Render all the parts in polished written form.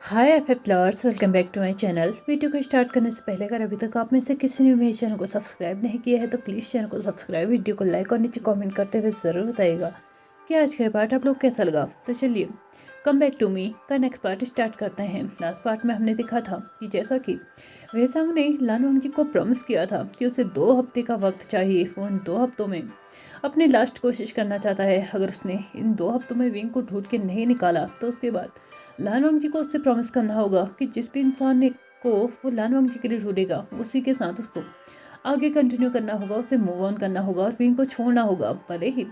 Hi F lovers, welcome back to my channel. Video को start करने से पहले अगर अभी तक आप में से किसी ने मेरे चैनल को सब्सक्राइब नहीं किया है तो प्लीज़ चैनल को सब्सक्राइब, वीडियो को लाइक और नीचे कमेंट करते हुए ज़रूर बताइएगा कि आज का पार्ट आप लोग कैसा लगा। तो चलिए कम बैक टू मी का नेक्स्ट पार्ट स्टार्ट करते हैं। लास्ट पार्ट में हमने देखा था कि जैसा कि वेसांग ने लानवांग जी को प्रॉमिस किया था कि उसे 2 हफ्ते का वक्त चाहिए, वो उन 2 हफ्तों में अपनी लास्ट कोशिश करना चाहता है। अगर उसने इन 2 हफ्तों में विंग को ढूंढ के नहीं निकाला तो उसके बाद लानवांग जी को उससे प्रॉमिस करना होगा कि जिस भी इंसान ने को वो लानवांग जी के लिए ढूंढेगा उसी के साथ उसको आगे कंटिन्यू करना होगा, उसे मूव ऑन करना होगा और विंग को छोड़ना होगा। भले ही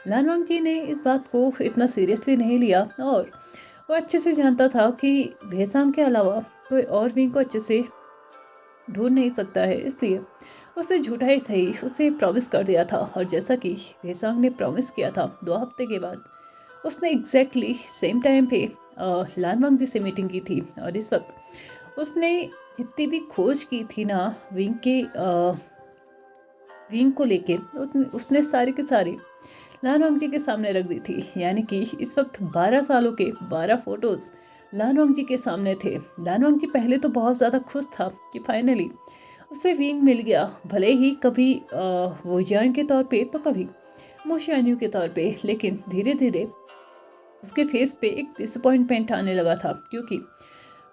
लानवांग जी ने इस बात को इतना सीरियसली नहीं लिया और वो अच्छे से जानता था कि भेसांग के अलावा कोई और विंग को अच्छे से ढूंढ नहीं सकता है, इसलिए उसने झूठा ही सही उसे प्रॉमिस कर दिया था। और जैसा कि भेसांग ने प्रॉमिस किया था 2 हफ्ते के बाद उसने एग्जैक्टली सेम टाइम पे लानवांग जी से मीटिंग की थी। और इस वक्त उसने जितनी भी खोज की थी ना विंग को लेके उसने सारी के सारी लानवांग जी के सामने रख दी थी। यानी कि इस वक्त 12 सालों के 12 फोटोज लानवांग जी के सामने थे। लानवांग जी पहले तो बहुत ज़्यादा खुश था कि फाइनली उसे विंग मिल गया, भले ही कभी वोजियान के तौर पे तो कभी मोशियान्यू के तौर पे, लेकिन धीरे धीरे उसके फेस पे एक डिसअपॉइंटमेंट आने लगा था क्योंकि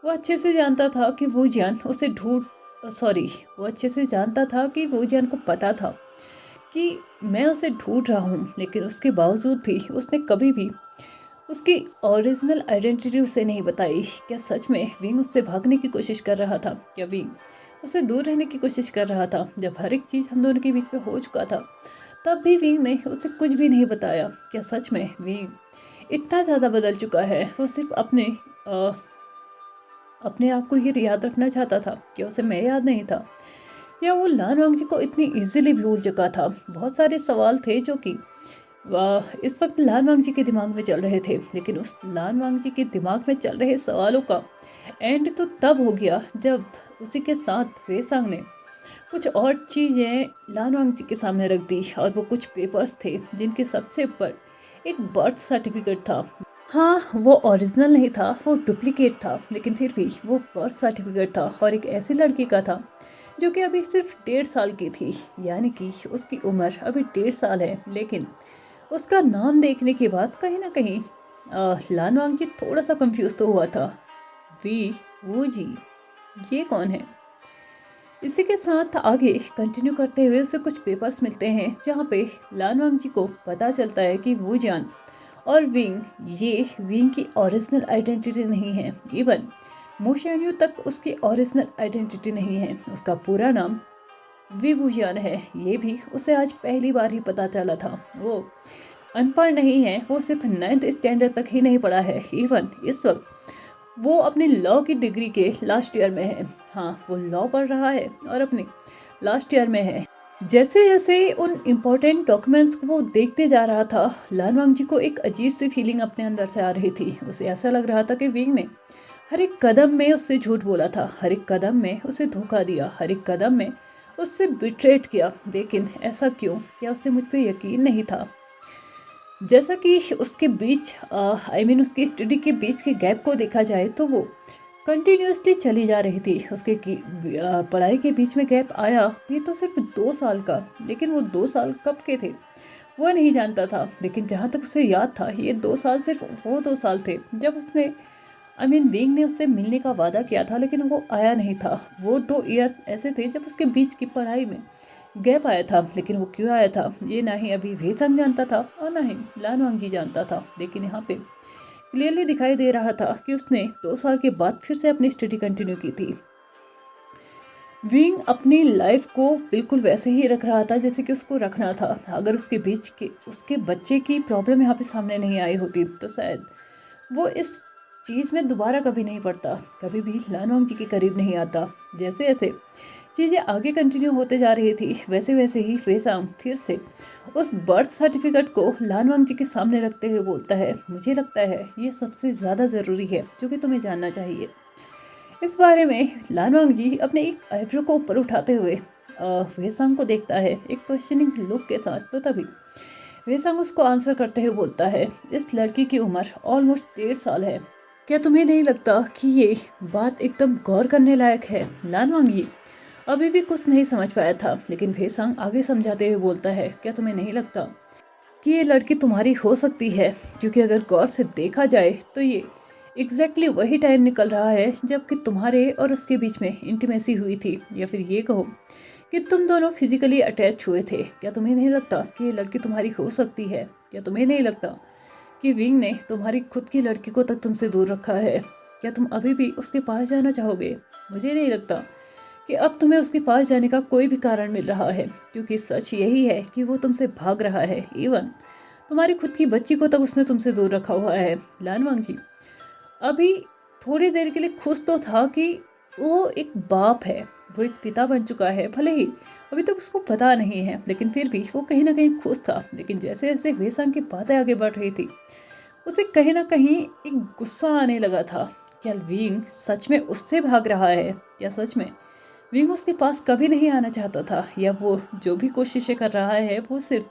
वो अच्छे से जानता था कि वो जान उसे वो अच्छे से जानता था कि वो जान को पता था कि मैं उसे ढूंढ रहा हूँ, लेकिन उसके बावजूद भी उसने कभी भी उसकी ओरिजिनल आइडेंटिटी उसे नहीं बताई। क्या सच में विंग उससे भागने की कोशिश कर रहा था? क्या विंग उससे दूर रहने की कोशिश कर रहा था? जब हर एक चीज़ हम दोनों के बीच में हो चुका था तब भी विंग ने उसे कुछ भी नहीं बताया। क्या सच में विंग इतना ज़्यादा बदल चुका है? वो सिर्फ अपने आप को ये याद रखना चाहता था कि उसे मैं याद नहीं था, या वो लानवांग जी को इतनी इजीली भूल चुका था? बहुत सारे सवाल थे जो कि इस वक्त लानवांग जी के दिमाग में चल रहे थे, लेकिन उस लानवांग जी के दिमाग में चल रहे सवालों का एंड तो तब हो गया जब उसी के साथ वेसांग ने कुछ और चीज़ें लानवांग जी के सामने रख दी। और वो कुछ पेपर्स थे जिनके सबसे ऊपर एक बर्थ सर्टिफिकेट था। हाँ, वो ओरिजिनल नहीं था, वो डुप्लीकेट था, लेकिन फिर भी वो बर्थ सर्टिफिकेट था और एक ऐसी लड़की का था जो कि अभी सिर्फ 1.5 साल की थी। यानी कि उसकी उम्र अभी 1.5 साल है, लेकिन उसका नाम देखने के बाद कहीं ना कहीं लानवांग जी थोड़ा सा कंफ्यूज तो हुआ था। वी वो जी, ये कौन है? इसी के साथ आगे कंटिन्यू करते हुए उसे कुछ पेपर्स मिलते हैं जहाँ पे लानवांग जी को पता चलता है कि वो जान और विंग की ओरिजिनल आइडेंटिटी नहीं है। इवन मोशेन्यू तक उसकी ओरिजिनल आइडेंटिटी नहीं है। उसका पूरा नाम विवुजियान है। ये भी उसे आज पहली बार ही पता चला था। वो अनपढ़ नहीं है, वो सिर्फ 9th स्टैंडर्ड तक ही नहीं पढ़ा है। इवन इस वक्त वो अपनी लॉ की डिग्री के लास्ट ईयर में है। हाँ, वो लॉ पढ़ रहा है और अपने लास्ट ईयर में है। जैसे जैसे उन इम्पोर्टेंट डॉक्यूमेंट्स को वो देखते जा रहा था, लानवांग जी को एक अजीब सी फीलिंग अपने अंदर से आ रही थी। उसे ऐसा लग रहा था कि विंग ने हर एक कदम में उससे झूठ बोला था, हर एक कदम में उसे धोखा दिया, हर एक कदम में उससे बिट्रेट किया। लेकिन ऐसा क्यों? क्या उससे मुझ पर यकीन नहीं था? जैसा कि उसके बीच उसकी स्टडी के बीच के गैप को देखा जाए तो वो कंटिन्यूसली चली जा रही थी। उसके पढ़ाई के बीच में गैप आया भी तो सिर्फ 2 साल का, लेकिन वो 2 साल कब के थे वो नहीं जानता था। लेकिन जहाँ तक उसे याद था, ये 2 साल सिर्फ वो 2 साल थे जब उसने विंग ने उससे मिलने का वादा किया था, लेकिन वो आया नहीं था। वो 2 इयर्स ऐसे थे जब उसके बीच की पढ़ाई में गैप आया था। लेकिन वो क्यों आया था ये ना ही अभी वेसंग जानता था और ना ही लानवांग जी जानता था। लेकिन यहाँ पे क्लियरली दिखाई दे रहा था कि उसने 2 साल के बाद फिर से अपनी स्टडी कंटिन्यू की थी। विंग अपनी लाइफ को बिल्कुल वैसे ही रख रहा था जैसे कि उसको रखना था। अगर उसके बीच के उसके बच्चे की प्रॉब्लम यहाँ पे सामने नहीं आई होती तो शायद वो इस चीज़ में दोबारा कभी नहीं पड़ता, कभी भी लानवांग जी के करीब नहीं आता। जैसे जैसे चीज़ें आगे कंटिन्यू होते जा रही थी वैसे वैसे ही वेसांग फिर से उस बर्थ सर्टिफिकेट को लानवांग जी के सामने रखते हुए बोलता है, मुझे लगता है ये सबसे ज़्यादा ज़रूरी है जो कि तुम्हें जानना चाहिए। इस बारे में लानवांग जी अपने एक आईब्रो को ऊपर उठाते हुए वेसांग को देखता है एक क्वेश्चनिंग लुक के साथ। तो तभी वेसांग उसको आंसर करते हुए बोलता है, इस लड़की की उम्र ऑलमोस्ट 1.5 साल है। क्या तुम्हें नहीं लगता कि ये बात एकदम गौर करने लायक है? लान वांगी अभी भी कुछ नहीं समझ पाया था, लेकिन भेसांग आगे समझाते हुए बोलता है, क्या तुम्हें नहीं लगता कि ये लड़की तुम्हारी हो सकती है? क्योंकि अगर गौर से देखा जाए तो ये वही टाइम निकल रहा है जबकि तुम्हारे और उसके बीच में इंटीमेसी हुई थी, या फिर ये कहो कि तुम दोनों फिजिकली अटैच्ड हुए थे। क्या तुम्हें नहीं लगता कि ये लड़की तुम्हारी हो सकती है? क्या तुम्हें नहीं लगता कि विंग ने तुम्हारी खुद की लड़की को तक तुमसे दूर रखा है? क्या तुम अभी भी उसके पास जाना चाहोगे? मुझे नहीं लगता कि अब तुम्हें उसके पास जाने का कोई भी कारण मिल रहा है, क्योंकि सच यही है कि वो तुमसे भाग रहा है। इवन तुम्हारी खुद की बच्ची को तक उसने तुमसे दूर रखा हुआ है। लानवांग जी अभी थोड़ी देर के लिए खुश तो था कि वो एक बाप है, वो एक पिता बन चुका है। भले ही अभी तक उसको पता नहीं है, लेकिन फिर भी वो कहीं ना कहीं खुश था। लेकिन जैसे जैसे वेसांग की बातें आगे बढ़ रही थी, उसे कहीं ना कहीं एक गुस्सा आने लगा था। क्या विंग सच में उससे भाग रहा है? या सच में विंग उसके पास कभी नहीं आना चाहता था? या वो जो भी कोशिशें कर रहा है वो सिर्फ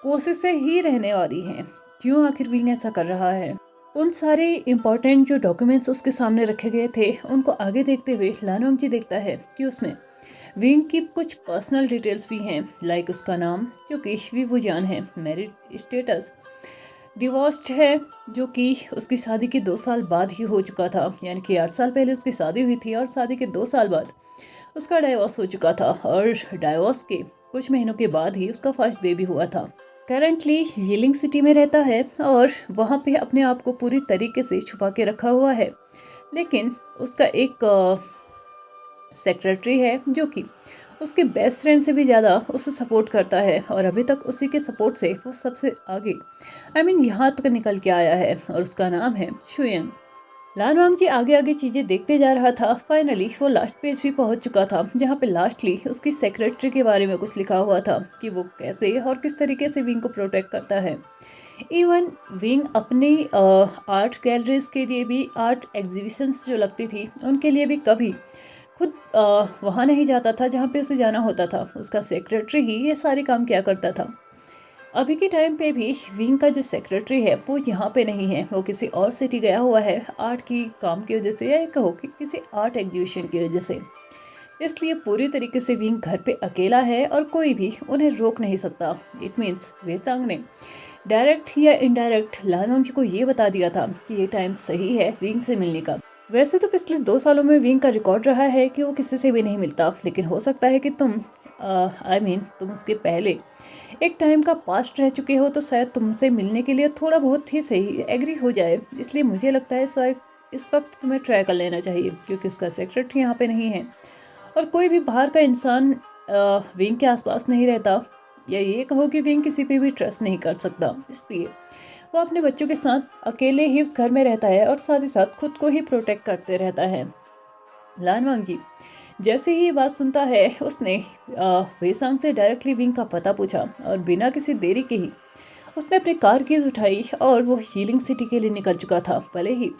कोशिशें ही रहने वाली हैं? क्यों आखिर विंग ऐसा कर रहा है? उन सारे इम्पोर्टेंट जो डॉक्यूमेंट्स उसके सामने रखे गए थे, उनको आगे देखते हुए लानवांग जी देखता है कि उसमें विंग की कुछ पर्सनल डिटेल्स भी हैं, लाइक उसका नाम जो कि विवुजियान है, मैरिड स्टेटस डिवोर्स्ड है, जो कि उसकी शादी के 2 साल बाद ही हो चुका था। यानी कि 8 साल पहले उसकी शादी हुई थी और शादी के 2 साल बाद उसका डाइवोर्स हो चुका था, और डाइवोर्स के कुछ महीनों के बाद ही उसका फर्स्ट बेबी हुआ था। करंटली यिलिंग सिटी में रहता है और वहाँ पे अपने आप को पूरी तरीके से छुपा के रखा हुआ है। लेकिन उसका एक सेक्रेटरी है जो कि उसके बेस्ट फ्रेंड से भी ज़्यादा उसे सपोर्ट करता है, और अभी तक उसी के सपोर्ट से वो सबसे आगे यहाँ तक निकल के आया है, और उसका नाम है शुयंग। लानवांग जी आगे आगे चीजें देखते जा रहा था। फाइनली वो लास्ट पेज भी पहुंच चुका था, जहां पे लास्टली उसकी सेक्रेटरी के बारे में कुछ लिखा हुआ था कि वो कैसे और किस तरीके से विंग को प्रोटेक्ट करता है। इवन विंग अपनी आर्ट गैलरीज के लिए भी, आर्ट एग्जीबिशंस जो लगती थी उनके लिए भी कभी खुद वहाँ नहीं जाता था जहाँ पे उसे जाना होता था। उसका सेक्रेटरी ही ये सारे काम किया करता था। अभी के टाइम पे भी विंग का जो सेक्रेटरी है वो यहाँ पे नहीं है, वो किसी और सिटी गया हुआ है आर्ट की काम की वजह से, या कहो कि किसी आर्ट एग्जीबिशन की वजह से। इसलिए पूरी तरीके से विंग घर पे अकेला है और कोई भी उन्हें रोक नहीं सकता। इट मीन्स वेसांग ने डायरेक्ट या इनडायरेक्ट लानवांग जी को ये बता दिया था कि ये टाइम सही है विंग से मिलने का। वैसे तो पिछले 2 सालों में विंग का रिकॉर्ड रहा है कि वो किसी से भी नहीं मिलता, लेकिन हो सकता है कि तुम तुम उसके पहले एक टाइम का पास्ट रह चुके हो, तो शायद तुमसे मिलने के लिए थोड़ा बहुत ही सही एग्री हो जाए। इसलिए मुझे लगता है शायद इस वक्त तुम्हें ट्राई कर लेना चाहिए, क्योंकि उसका सेक्रेटरी यहाँ पे नहीं है और कोई भी बाहर का इंसान विंग के आसपास नहीं रहता, या ये कहो कि विंग किसी पे भी ट्रस्ट नहीं कर सकता। इसलिए वो अपने बच्चों के साथ अकेले ही उस घर में रहता है और साथ ही साथ खुद को ही प्रोटेक्ट करते रहता है। लानवांग जी जैसे ही ये बात सुनता है, उसने वेसांग से डायरेक्टली विंग का पता पूछा, और बिना किसी देरी के ही उसने अपनी कार कीज उठाई और वो हीलिंग सिटी के लिए निकल चुका था। भले ही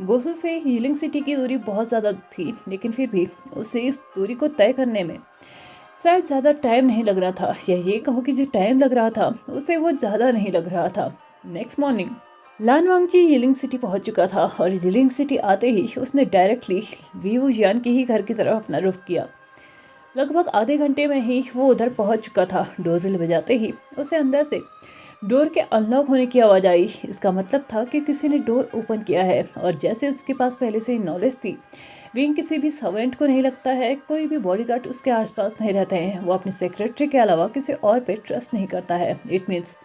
गोसू से हीलिंग सिटी की दूरी बहुत ज़्यादा थी, लेकिन फिर भी उसे इस दूरी को तय करने में शायद ज़्यादा टाइम नहीं लग रहा था, या ये कहो कि जो टाइम लग रहा था उसे वो ज़्यादा नहीं लग रहा था। नेक्स्ट मॉर्निंग लानवांग जी यिलिंग सिटी पहुंच चुका था, और यिलिंग सिटी आते ही उसने डायरेक्टली वीवू जियान के ही घर की तरफ अपना रुख किया। लगभग आधे घंटे में ही वो उधर पहुंच चुका था। डोरबेल बजाते ही उसे अंदर से डोर के अनलॉक होने की आवाज़ आई। इसका मतलब था कि किसी ने डोर ओपन किया है, और जैसे उसके पास पहले से ही नॉलेज थी, विंग किसी भी सर्वेंट को नहीं लगता है, कोई भी बॉडीगार्ड उसके आसपास नहीं रहते हैं, वो अपने सेक्रेटरी के अलावा किसी और पे ट्रस्ट नहीं करता है। इट मीन्स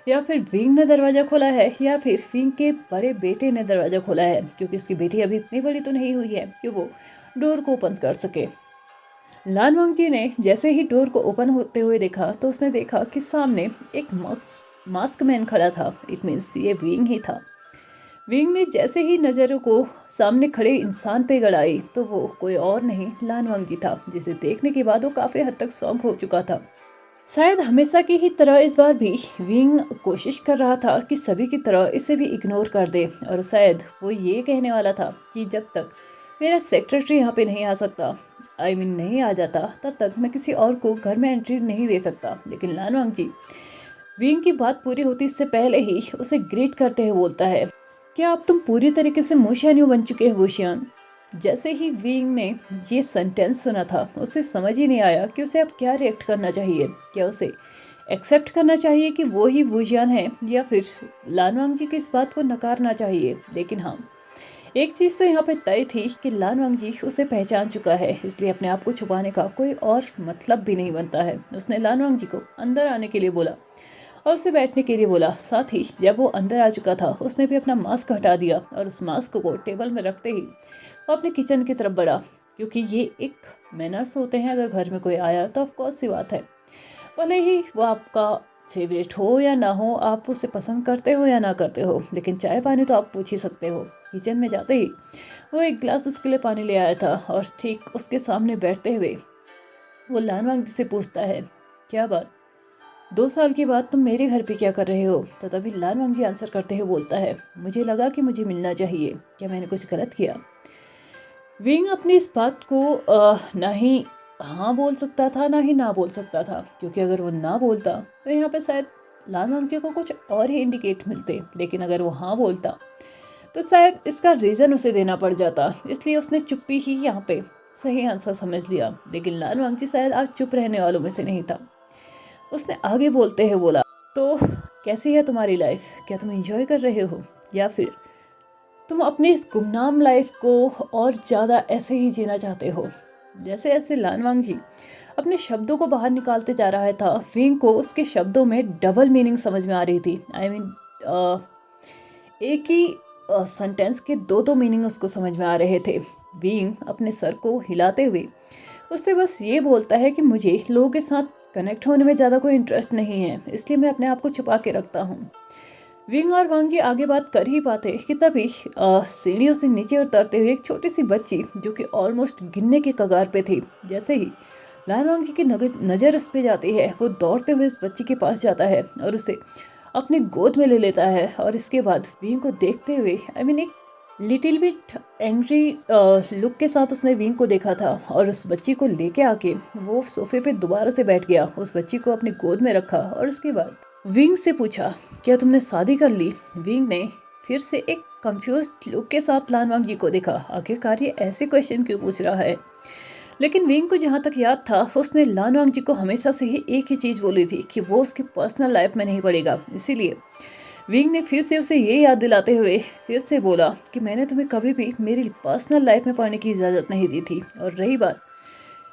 या फिर विंग ने दरवाज़ा खोला है, या फिर विंग के बड़े बेटे ने दरवाज़ा खोला है, क्योंकि उसकी बेटी अभी इतनी बड़ी तो नहीं हुई है कि वो डोर को ओपन कर सके। लानवांग जी ने जैसे ही डोर को ओपन होते हुए देखा, तो उसने देखा कि सामने एक मास्क मैन खड़ा था। इट मीन्स ये विंग ही था। विंग ने जैसे ही नज़रों को सामने खड़े इंसान पे गड़ाई, तो वो कोई और नहीं लानवांग जी था, जिसे देखने के बाद वो काफ़ी हद तक शॉक हो चुका था। शायद हमेशा की ही तरह इस बार भी विंग कोशिश कर रहा था कि सभी की तरह इसे भी इग्नोर कर दे, और शायद वो ये कहने वाला था कि जब तक मेरा सेक्रेटरी यहाँ पे नहीं आ सकता, नहीं आ जाता, तब तक मैं किसी और को घर में एंट्री नहीं दे सकता। लेकिन लानवांग जी विंग की बात पूरी होती इससे पहले ही उसे ग्रीट करते हुए बोलता है, क्या अब तुम पूरी तरीके से मोशानियों बन चुके हो वुशियान? जैसे ही विंग ने ये सेंटेंस सुना था, उसे समझ ही नहीं आया कि उसे अब क्या रिएक्ट करना चाहिए। क्या उसे एक्सेप्ट करना चाहिए कि वो ही वुशियान है, या फिर लान वांगजी की इस बात को नकारना चाहिए। लेकिन हाँ, एक चीज़ तो यहाँ पे तय थी कि लान वांगजी उसे पहचान चुका है, इसलिए अपने आप को छुपाने का कोई और मतलब भी नहीं बनता है। उसने लान वांगजी को अंदर आने के लिए बोला और उसे बैठने के लिए बोला। साथ ही जब वो अंदर आ चुका था, उसने भी अपना मास्क हटा दिया और उस मास्क को टेबल में रखते ही वो अपने किचन की तरफ बढ़ा, क्योंकि ये एक मैनर्स होते हैं। अगर घर में कोई आया तो ऑफकोर्स सी बात है, भले ही वो आपका फेवरेट हो या ना हो, आप उसे पसंद करते हो या ना करते हो, लेकिन चाय पानी तो आप पूछ ही सकते हो। किचन में जाते ही वो एक गिलास उसके लिए पानी ले आया था और ठीक उसके सामने बैठते हुए वो लान वांग से पूछता है, क्या बात, 2 साल के बाद तुम मेरे घर पे क्या कर रहे हो? तो तभी लान वांग आंसर करते हुए बोलता है, मुझे लगा कि मुझे मिलना चाहिए। क्या मैंने कुछ गलत किया? विंग अपनी इस बात को ना ही हाँ बोल सकता था, ना ही ना बोल सकता था, क्योंकि अगर वो ना बोलता तो यहाँ पे शायद लान वांगजी को कुछ और ही इंडिकेट मिलते, लेकिन अगर वो हाँ बोलता तो शायद इसका रीज़न उसे देना पड़ जाता। इसलिए उसने चुप्पी ही यहाँ पे सही आंसर समझ लिया। लेकिन लान वांगजी शायद आज चुप रहने वालों में से नहीं था। उसने आगे बोलते हुए बोला, तो कैसी है तुम्हारी लाइफ? क्या तुम एंजॉय कर रहे हो, या फिर तुम अपनी इस गुमनाम लाइफ को और ज़्यादा ऐसे ही जीना चाहते हो? जैसे ऐसे लान वांगजी अपने शब्दों को बाहर निकालते जा रहा था, विंग को उसके शब्दों में डबल मीनिंग समझ में आ रही थी। आई मीन एक ही सेंटेंस के दो दो मीनिंग उसको समझ में आ रहे थे। विंग अपने सर को हिलाते हुए उससे बस ये बोलता है कि मुझे लोगों के साथ कनेक्ट होने में ज़्यादा कोई इंटरेस्ट नहीं है, इसलिए मैं अपने आप को छुपा के रखता हूँ। विंग और वांगी आगे बात कर ही पाते कि तभी सीढ़ियों से नीचे उतरते हुए एक छोटी सी बच्ची, जो कि ऑलमोस्ट गिरने के कगार पे थी, जैसे ही लान वांगी की नज़र उस पर जाती है, वो दौड़ते हुए इस बच्ची के पास जाता है और उसे अपनी गोद में ले लेता है। और इसके बाद विंग को देखते हुए आई मीन एक लिटिल बिट एंग्री लुक के साथ उसने विंग को देखा था और उस बच्ची को लेके आके वो सोफे पे दोबारा से बैठ गया, उस बच्ची को अपनी गोद में रखा और उसके बाद विंग से पूछा, क्या तुमने शादी कर ली? विंग ने फिर से एक कंफ्यूज्ड लुक के साथ लान वांग जी को देखा। आखिरकार ये ऐसे क्वेश्चन क्यों पूछ रहा है? लेकिन विंग को जहाँ तक याद था, उसने लान वांग जी को हमेशा से ही एक ही चीज़ बोली थी कि वो उसकी पर्सनल लाइफ में नहीं पड़ेगा। इसीलिए विंग ने फिर से उसे ये याद दिलाते हुए फिर से बोला कि मैंने तुम्हें कभी भी मेरी पर्सनल लाइफ में पढ़ने की इजाज़त नहीं दी थी, और रही बात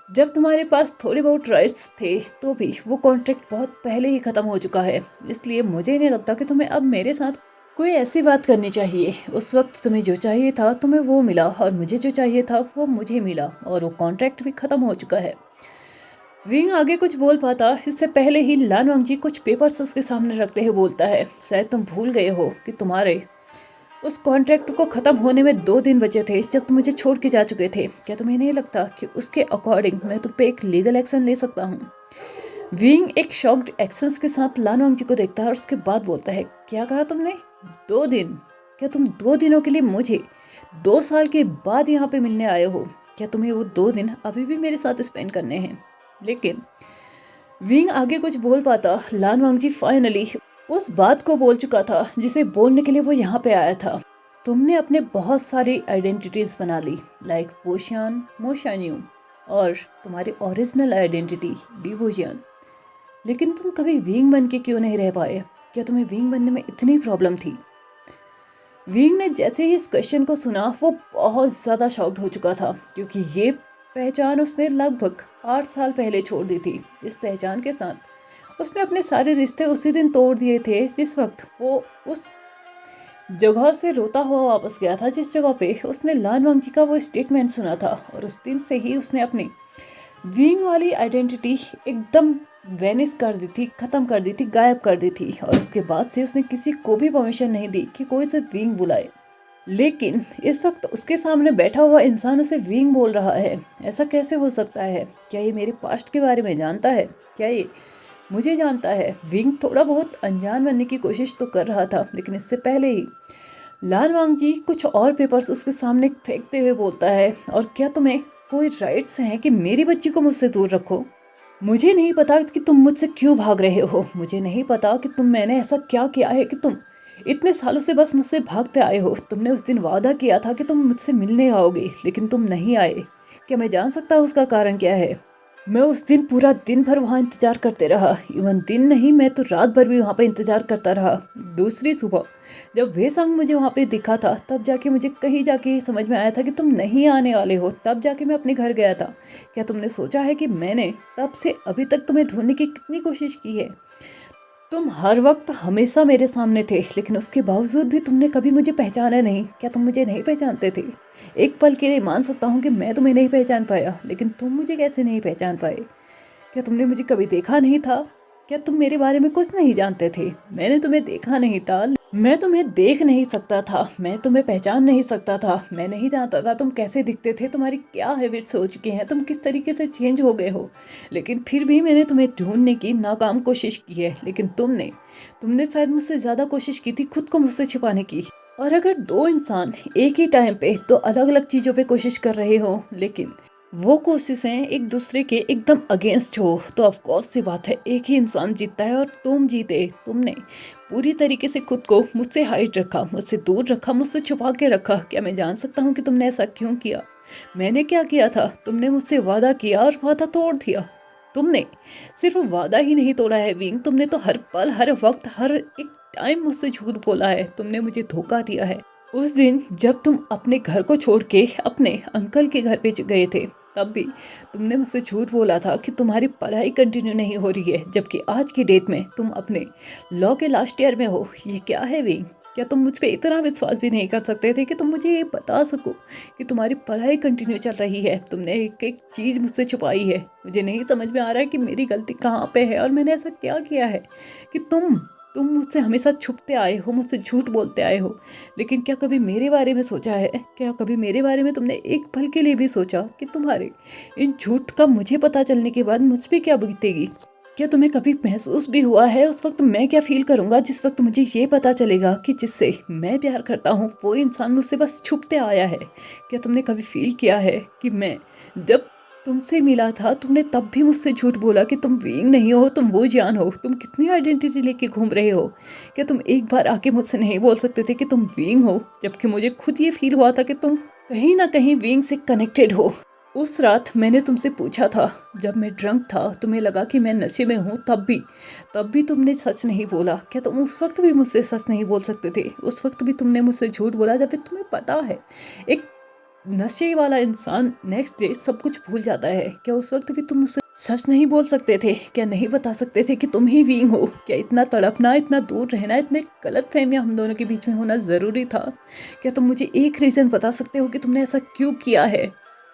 जब तुम्हारे पास थोड़े बहुत राइट्स थे, तो भी वो कॉन्ट्रैक्ट बहुत पहले ही ख़त्म हो चुका है। इसलिए मुझे नहीं लगता कि तुम्हें अब मेरे साथ कोई ऐसी बात करनी चाहिए। उस वक्त तुम्हें जो चाहिए था तुम्हें वो मिला, और मुझे जो चाहिए था वो मुझे मिला, और वो कॉन्ट्रैक्ट भी ख़त्म हो चुका है। विंग आगे कुछ बोल पाता इससे पहले ही लान वांगजी कुछ पेपर्स उसके सामने रखते हुए बोलता है, शायद तुम भूल गए हो कि तुम्हारे उस कॉन्ट्रैक्ट को ख़त्म होने में 2 दिन बचे थे जब तुम मुझे छोड़ के जा चुके थे। क्या तुम्हें नहीं लगता कि उसके अकॉर्डिंग मैं तुम पे एक लीगल एक्शन ले सकता हूँ? विंग एक शॉक्ड एक्शंस के साथ लान वांगजी को देखता है और उसके बाद बोलता है, क्या कहा तुमने? 2 दिन? क्या तुम 2 दिनों के लिए मुझे 2 साल के बाद यहाँ पे मिलने आए हो? क्या तुम्हें वो 2 दिन अभी भी मेरे साथ स्पेंड करने हैं? लेकिन विंग आगे कुछ बोल पाता, लान वांगजी फाइनली उस बात को बोल चुका था जिसे बोलने के लिए वो यहाँ पे आया था। तुमने अपने बहुत सारी आइडेंटिटीज बना ली, लाइक वोशियान, मोशान्यू, और तुम्हारी ओरिजिनल आइडेंटिटी डिवोजियन, लेकिन तुम कभी विंग बन के क्यों नहीं रह पाए? क्या तुम्हें विंग बनने में इतनी प्रॉब्लम थी? विंग ने जैसे ही इस क्वेश्चन को सुना, वो बहुत ज़्यादा शॉक्ड हो चुका था, क्योंकि ये पहचान उसने लगभग 8 साल पहले छोड़ दी थी। इस पहचान के साथ उसने अपने सारे रिश्ते उसी दिन तोड़ दिए थे, जिस वक्त वो उस जगह से रोता हुआ वापस गया था, जिस जगह पे उसने लान वांगजी का वो स्टेटमेंट सुना था। और उस दिन से ही उसने अपनी विंग वाली आइडेंटिटी एकदम वेनिस कर दी थी, ख़त्म कर दी थी, गायब कर दी थी। और उसके बाद से उसने किसी को भी परमिशन नहीं दी कि कोई उसे विंग बुलाए। लेकिन इस वक्त उसके सामने बैठा हुआ इंसान उसे विंग बोल रहा है। ऐसा कैसे हो सकता है? क्या ये मेरे पास्ट के बारे में जानता है? क्या ये मुझे जानता है? विंग थोड़ा बहुत अनजान बनने की कोशिश तो कर रहा था, लेकिन इससे पहले ही लान वांगजी कुछ और पेपर्स उसके सामने फेंकते हुए बोलता है, और क्या तुम्हें कोई राइट्स हैं कि मेरी बच्ची को मुझसे दूर रखो? मुझे नहीं पता कि तुम मुझसे क्यों भाग रहे हो, मुझे नहीं पता कि मैंने ऐसा क्या किया है कि तुम इतने सालों से बस मुझसे भागते आए हो। तुमने उस दिन वादा किया था कि तुम मुझसे मिलने आओगे, लेकिन तुम नहीं आए। क्या मैं जान सकता हूँ उसका कारण क्या है? मैं उस दिन पूरा दिन भर वहाँ इंतजार करते रहा। इवन दिन नहीं, मैं तो रात भर भी वहाँ पे इंतजार करता रहा। दूसरी सुबह जब वे संग मुझे वहाँ पे दिखा था, तब जाके मुझे कहीं जाके समझ में आया था कि तुम नहीं आने वाले हो। तब जाके मैं अपने घर गया था। क्या तुमने सोचा है कि मैंने तब से अभी तक तुम्हें ढूंढने की कितनी कोशिश की है? तुम हर वक्त हमेशा मेरे सामने थे, लेकिन उसके बावजूद भी तुमने कभी मुझे पहचाना नहीं। क्या तुम मुझे नहीं पहचानते थे? एक पल के लिए मान सकता हूँ कि मैं तुम्हें नहीं पहचान पाया, लेकिन तुम मुझे कैसे नहीं पहचान पाए? क्या तुमने मुझे कभी देखा नहीं था? क्या तुम मेरे बारे में कुछ नहीं जानते थे? मैंने तुम्हें देखा नहीं था, मैं तुम्हें देख नहीं सकता था, मैं तुम्हें पहचान नहीं सकता था। मैं नहीं जानता था तुम कैसे दिखते थे, तुम्हारी क्या हैबिट्स हो चुकी हैं, तुम किस तरीके से चेंज हो गए हो। लेकिन फिर भी मैंने तुम्हें ढूंढने की नाकाम कोशिश की है। लेकिन तुमने शायद मुझसे ज़्यादा कोशिश की थी खुद को मुझसे छिपाने की। और अगर दो इंसान एक ही टाइम पे दो अलग अलग चीज़ों पे कोशिश कर रहे हो, लेकिन वो कोशिशें एक दूसरे के एकदम अगेंस्ट हो, तो ऑफ कोर्स सी बात है एक ही इंसान जीतता है और तुम जीते। तुमने पूरी तरीके से खुद को मुझसे हाइड रखा, मुझसे दूर रखा, मुझसे छुपा के रखा। क्या मैं जान सकता हूँ कि तुमने ऐसा क्यों किया? मैंने क्या किया था? तुमने मुझसे वादा किया और वादा तोड़ दिया। तुमने सिर्फ वादा ही नहीं तोड़ा है विंग, तुमने तो हर पल, हर वक्त, हर एक टाइम मुझसे झूठ बोला है। तुमने मुझे धोखा दिया है। उस दिन जब तुम अपने घर को छोड़ के अपने अंकल के घर पे गए थे, तब भी तुमने मुझसे झूठ बोला था कि तुम्हारी पढ़ाई कंटिन्यू नहीं हो रही है, जबकि आज की डेट में तुम अपने लॉ के लास्ट ईयर में हो। ये क्या है विंग? क्या तुम मुझ पे इतना विश्वास भी नहीं कर सकते थे कि तुम मुझे ये बता सको कि तुम्हारी पढ़ाई कंटिन्यू चल रही है? तुमने एक एक चीज़ मुझसे छुपाई है। मुझे नहीं समझ में आ रहा है कि मेरी गलती कहाँ पे है और मैंने ऐसा क्या किया है कि तुम मुझसे हमेशा छुपते आए हो, मुझसे झूठ बोलते आए हो। लेकिन क्या कभी मेरे बारे में सोचा है? क्या कभी मेरे बारे में तुमने एक पल के लिए भी सोचा कि तुम्हारे इन झूठ का मुझे पता चलने के बाद मुझ पे क्या बीतेगी? क्या तुम्हें कभी महसूस भी हुआ है उस वक्त मैं क्या फील करूंगा जिस वक्त मुझे ये पता चलेगा कि जिससे मैं प्यार करता हूँ वो इंसान मुझसे बस छुपते आया है? क्या तुमने कभी फील किया है कि मैं जब तुमसे मिला था, तुमने तब भी मुझसे झूठ बोला कि तुम वीइंग नहीं हो, तुम वो जान हो? तुम कितनी आइडेंटिटी लेके घूम रहे हो? क्या तुम एक बार आके मुझसे नहीं बोल सकते थे कि तुम वीइंग हो, जबकि मुझे खुद ये फील हुआ था कि तुम कहीं ना कहीं वीइंग से कनेक्टेड हो? उस रात मैंने तुमसे पूछा था, जब मैं ड्रंक था, तुम्हें लगा कि मैं नशे में हूँ, तब भी तुमने सच नहीं बोला। क्या तुम उस वक्त भी मुझसे सच नहीं बोल सकते थे? उस वक्त भी तुमने मुझसे झूठ बोला, जब तुम्हें पता है एक नशे वाला इंसान नेक्स्ट डे सब कुछ भूल जाता है। क्या उस वक्त भी तुम मुझसे सच नहीं बोल सकते थे? क्या नहीं बता सकते थे कि तुम ही वीइंग हो? क्या इतना तड़पना, इतना दूर रहना, इतने गलत फहमियां हम दोनों के बीच में होना जरूरी था? क्या तुम मुझे एक रीजन बता सकते हो कि तुमने ऐसा क्यों किया है?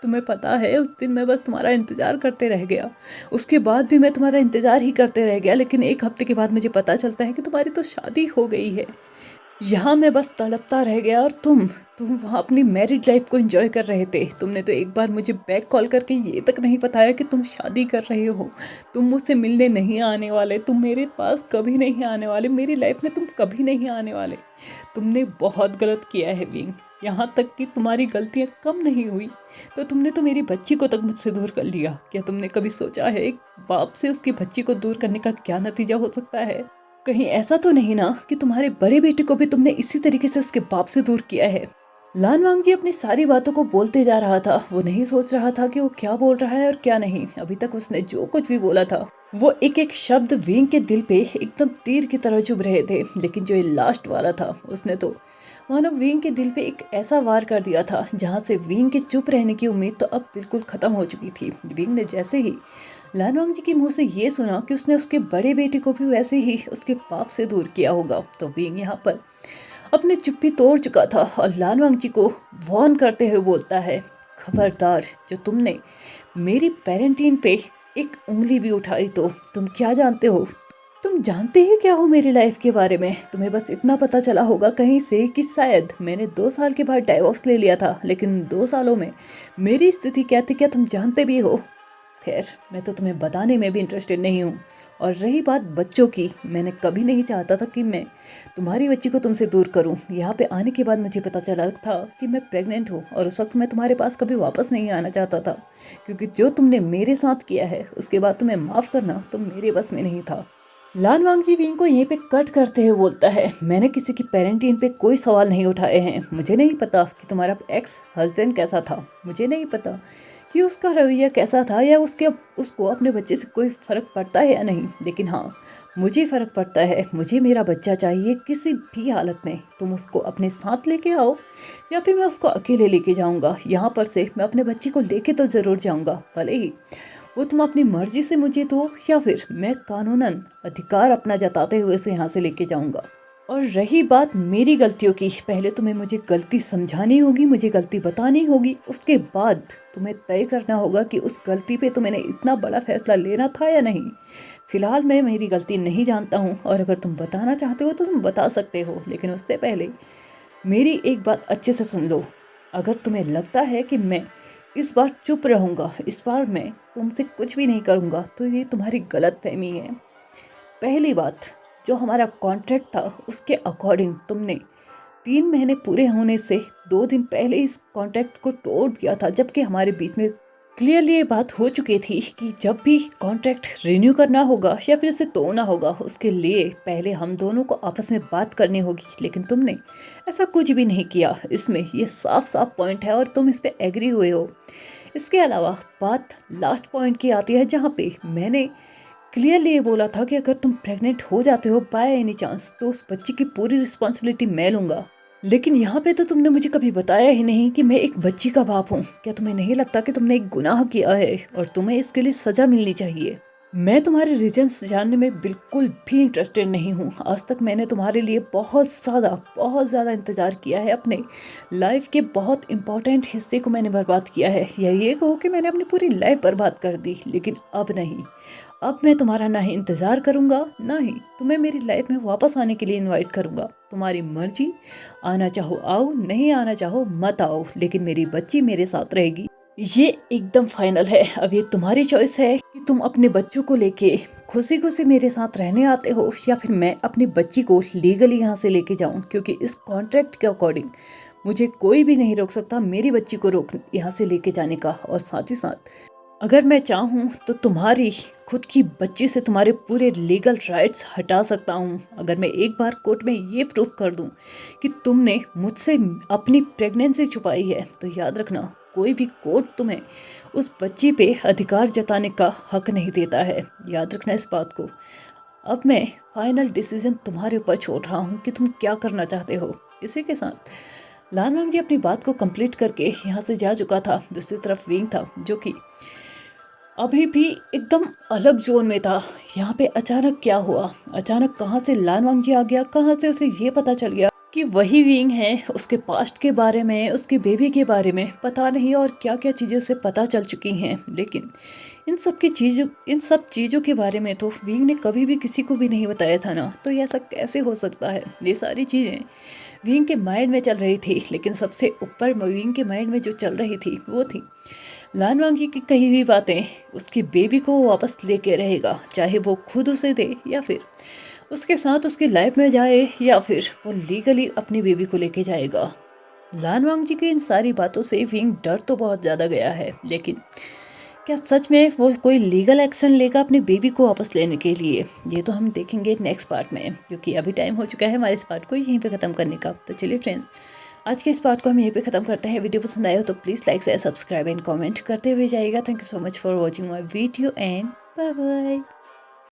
तुम्हें पता है उस दिन मैं बस तुम्हारा इंतजार करते रह गया। उसके बाद भी मैं तुम्हारा इंतजार ही करते रह गया, लेकिन एक हफ्ते के बाद मुझे पता चलता है कि तुम्हारी तो शादी हो गई है। यहाँ मैं बस तड़पता रह गया और तुम वहाँ अपनी मैरिड लाइफ को एंजॉय कर रहे थे। तुमने तो एक बार मुझे बैक कॉल करके ये तक नहीं बताया कि तुम शादी कर रहे हो। तुम मुझसे मिलने नहीं आने वाले, तुम मेरे पास कभी नहीं आने वाले, मेरी लाइफ में तुम कभी नहीं आने वाले। तुमने बहुत गलत किया है विंग। यहाँ तक कि तुम्हारी गलतियाँ कम नहीं हुई तो तुमने तो मेरी बच्ची को तक मुझसे दूर कर लिया। क्या तुमने कभी सोचा है एक बाप से उसकी बच्ची को दूर करने का क्या नतीजा हो सकता है? कहीं ऐसा तो नहीं ना कि तुम्हारे बड़े बेटे को भी तुमने इसी तरीके से उसके बाप से दूर किया है? लान वांगजी अपनी सारी बातों को बोलते जा रहा था। वो नहीं सोच रहा था कि वो क्या बोल रहा है और क्या नहीं। अभी तक उसने जो कुछ भी बोला था, वो एक एक शब्द विंग के दिल पे एकदम तीर की तरह चुभ रहे थे। लेकिन जो ये लास्ट वाला था, उसने तो मानो विंग के दिल पे एक ऐसा वार कर दिया था जहां से विंग के चुप रहने की उम्मीद तो अब बिल्कुल खत्म हो चुकी थी। विंग ने जैसे ही लानवांग जी के मुंह से ये सुना कि उसने उसके बड़े बेटे को भी वैसे ही उसके बाप से दूर किया होगा, तो विंग यहाँ पर अपने चुप्पी तोड़ चुका था और लानवांग जी को वार्न करते हुए बोलता है, खबरदार, जो तुमने मेरी पेरेंटीन पे एक उंगली भी उठाई तो तुम क्या जानते हो? तुम जानते ही क्या हो मेरी लाइफ के बारे में? तुम्हें बस इतना पता चला होगा कहीं से कि शायद मैंने 2 साल के बाद डाइवोर्स ले लिया था, लेकिन 2 सालों में मेरी स्थिति क्या थी, क्या तुम जानते भी हो? खैर, मैं तो तुम्हें बताने में भी इंटरेस्टेड नहीं हूँ। और रही बात बच्चों की, मैंने कभी नहीं चाहता था कि मैं तुम्हारी बच्ची को तुमसे दूर करूँ। यहाँ पे आने के बाद मुझे पता चला था कि मैं प्रेग्नेंट हूँ और उस वक्त मैं तुम्हारे पास कभी वापस नहीं आना चाहता था, क्योंकि जो तुमने मेरे साथ किया है उसके बाद तुम्हें माफ़ करना तो मेरे बस में नहीं था। लान वांगजी विंग को यहीं पे कट करते हुए बोलता है, मैंने किसी की पेरेंटिंग पे कोई सवाल नहीं उठाए हैं। मुझे नहीं पता कि तुम्हारा एक्स हस्बैंड कैसा था, मुझे नहीं पता कि उसका रवैया कैसा था या उसको अपने बच्चे से कोई फ़र्क पड़ता है या नहीं, लेकिन हाँ मुझे फ़र्क पड़ता है। मुझे मेरा बच्चा चाहिए किसी भी हालत में। तुम उसको अपने साथ लेके आओ या फिर मैं उसको अकेले लेके जाऊँगा। यहाँ पर से मैं अपने बच्चे को लेके तो ज़रूर जाऊँगा, भले ही वो तुम अपनी मर्जी से मुझे दो या फिर मैं कानूनन अधिकार अपना जताते हुए उसे यहाँ से लेके जाऊंगा। और रही बात मेरी गलतियों की, पहले तुम्हें मुझे गलती समझानी होगी, मुझे गलती बतानी होगी, उसके बाद तुम्हें तय करना होगा कि उस गलती पे तुम्हें इतना बड़ा फैसला लेना था या नहीं। फिलहाल मैं मेरी गलती नहीं जानता हूँ और अगर तुम बताना चाहते हो तो तुम बता सकते हो, लेकिन उससे पहले मेरी एक बात अच्छे से सुन लो। अगर तुम्हें लगता है कि मैं इस बार चुप रहूँगा, इस बार मैं तुमसे कुछ भी नहीं करूँगा, तो ये तुम्हारी गलतफहमी है। पहली बात, जो हमारा कॉन्ट्रैक्ट था उसके अकॉर्डिंग तुमने 3 महीने पूरे होने से 2 दिन पहले इस कॉन्ट्रैक्ट को तोड़ दिया था, जबकि हमारे बीच में क्लियरली ये बात हो चुकी थी कि जब भी कॉन्ट्रैक्ट रिन्यू करना होगा या फिर उसे तोड़ना होगा, उसके लिए पहले हम दोनों को आपस में बात करनी होगी, लेकिन तुमने ऐसा कुछ भी नहीं किया। इसमें ये साफ साफ पॉइंट है और तुम इस पे एग्री हुए हो। इसके अलावा बात लास्ट पॉइंट की आती है, जहाँ पे मैंने क्लियरली ये बोला था कि अगर तुम प्रेग्नेंट हो जाते हो बाय एनी चांस, तो उस बच्चे की पूरी रिस्पॉन्सिबिलिटी मैं लूंगा। लेकिन यहाँ पे तो तुमने मुझे कभी बताया ही नहीं कि मैं एक बच्ची का बाप हूँ। क्या तुम्हें नहीं लगता कि तुमने एक गुनाह किया है और तुम्हें इसके लिए सजा मिलनी चाहिए? मैं तुम्हारे रीजंस जानने में बिल्कुल भी इंटरेस्टेड नहीं हूँ। आज तक मैंने तुम्हारे लिए बहुत ज़्यादा इंतज़ार किया है। अपने लाइफ के बहुत इंपॉर्टेंट हिस्से को मैंने बर्बाद किया है, या ये कहो कि मैंने अपनी पूरी लाइफ बर्बाद कर दी। लेकिन अब नहीं, अब मैं तुम्हारा ना ही इंतज़ार करूँगा, ना ही तुम्हें मेरी लाइफ में वापस आने के लिए इनवाइट करूँगा। तुम्हारी मर्जी, आना चाहो आओ, नहीं आना चाहो मत आओ, लेकिन मेरी बच्ची मेरे साथ रहेगी। ये एकदम फाइनल है। अब ये तुम्हारी चॉइस है कि तुम अपने बच्चों को लेके खुशी खुशी मेरे साथ रहने आते हो या फिर मैं अपनी बच्ची को लीगली यहाँ से लेके जाऊँ, क्योंकि इस कॉन्ट्रैक्ट के अकॉर्डिंग मुझे कोई भी नहीं रोक सकता मेरी बच्ची को रोक यहाँ से लेके जाने का। और साथ ही साथ अगर मैं चाहूँ तो तुम्हारी खुद की बच्ची से तुम्हारे पूरे लीगल राइट्स हटा सकता हूँ। अगर मैं एक बार कोर्ट में ये प्रूफ कर दूँ कि तुमने मुझसे अपनी प्रेगनेंसी छुपाई है, तो याद रखना कोई भी कोर्ट तुम्हें उस बच्ची पे अधिकार जताने का हक नहीं देता है। याद रखना इस बात को। अब मैं फाइनल डिसीजन तुम्हारे ऊपर छोड़ रहा हूँ कि तुम क्या करना चाहते हो। इसी के साथ लान वांग जी अपनी बात को कंप्लीट करके यहाँ से जा चुका था। दूसरी तरफ विंग था, जो कि अभी भी एकदम अलग जोन में था। यहाँ पे अचानक क्या हुआ, अचानक कहाँ से लान वांगजी आ गया, कहाँ से उसे ये पता चल गया कि वही विंग है। उसके पास्ट के बारे में, उसके बेबी के बारे में पता नहीं और क्या क्या चीज़ें उसे पता चल चुकी हैं। लेकिन इन सब चीज़ों के बारे में तो विंग ने कभी भी किसी को भी नहीं बताया था ना। तो ये ऐसा कैसे हो सकता है? ये सारी चीज़ें विंग के माइंड में चल रही थी, लेकिन सबसे ऊपर विंग के माइंड में जो चल रही थी वो थी लान वांगी की कही हुई बातें। उसकी बेबी को वो वापस लेके रहेगा, चाहे वो खुद उसे दे या फिर उसके साथ उसकी लाइफ में जाए या फिर वो लीगली अपनी बेबी को लेके जाएगा। लान वांगजी की इन सारी बातों से विंग डर तो बहुत ज़्यादा गया है, लेकिन क्या सच में वो कोई लीगल एक्शन लेगा अपनी बेबी को वापस लेने के लिए? ये तो हम देखेंगे नेक्स्ट पार्ट में, क्योंकि अभी टाइम हो चुका है हमारे इस पार्ट को यहीं पे ख़त्म करने का। तो चलिए फ्रेंड्स, आज के इस पार्ट को हम यहीं पे ख़त्म करते हैं। वीडियो पसंद आया हो तो please like share subscribe and comment करते हुए जाइएगा। Thank you so much for watching my video and bye bye.